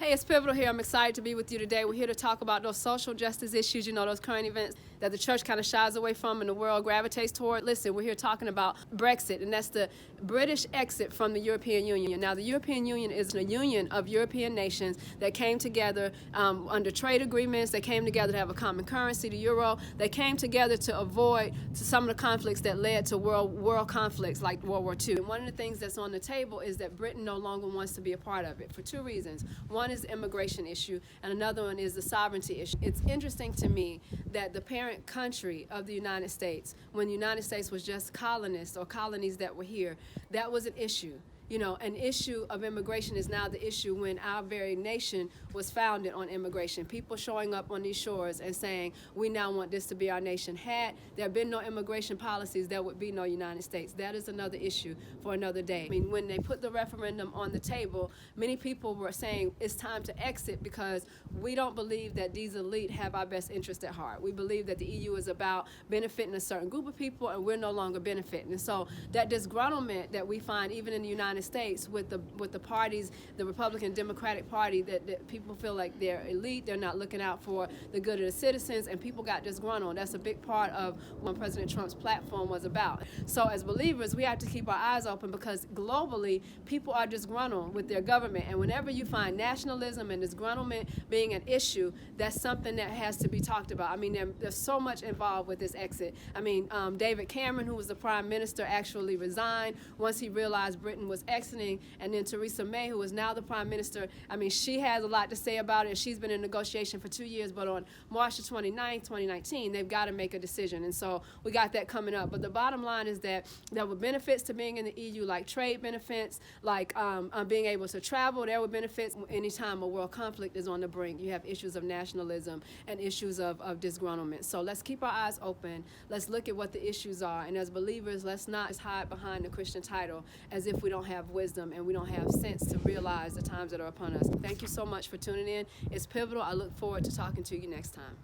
Hey, it's Pivotal here. I'm excited to be with you today. We're here to talk about those social justice issues, those current events that the church kind of shies away from and the world gravitates toward. Listen, we're here talking about Brexit, and that's the British exit from the European Union. Now, the European Union is a union of European nations that came together under trade agreements. They came together to have a common currency, the euro. They came together to avoid some of the conflicts that led to world conflicts like World War II. And one of the things that's on the table is that Britain no longer wants to be a part of it for two reasons. One is the immigration issue, and another one is the sovereignty issue. It's interesting to me that the parent country of the United States, when the United States was just colonists or colonies that were here, that was an issue. An issue of immigration is now the issue when our very nation was founded on immigration. People showing up on these shores and saying, we now want this to be our nation. Had there been no immigration policies, there would be no United States. That is another issue for another day. I mean, when they put the referendum on the table, many people were saying it's time to exit because we don't believe that these elite have our best interest at heart. We believe that the EU is about benefiting a certain group of people, and we're no longer benefiting. And so that disgruntlement that we find even in the United States with the parties, the Republican Democratic Party, that people feel like they're elite, they're not looking out for the good of the citizens, and people got disgruntled. That's a big part of what President Trump's platform was about. So as believers, we have to keep our eyes open because globally, people are disgruntled with their government, and whenever you find nationalism and disgruntlement being an issue, that's something that has to be talked about. I mean, there's so much involved with this exit. I mean, David Cameron, who was the prime minister, actually resigned once he realized Britain was exiting, and then Theresa May, who is now the prime minister, I mean, she has a lot to say about it. She's been in negotiation for 2 years, but on March the 29th, 2019, they've got to make a decision, and so we got that coming up. But the bottom line is that there were benefits to being in the EU, like trade benefits, like being able to travel. There were benefits anytime a world conflict is on the brink. You have issues of nationalism and issues of disgruntlement. So let's keep our eyes open. Let's look at what the issues are, and as believers, let's not hide behind the Christian title as if we don't have wisdom and we don't have sense to realize the times that are upon us. Thank you so much for tuning in. It's Pivotal. I look forward to talking to you next time.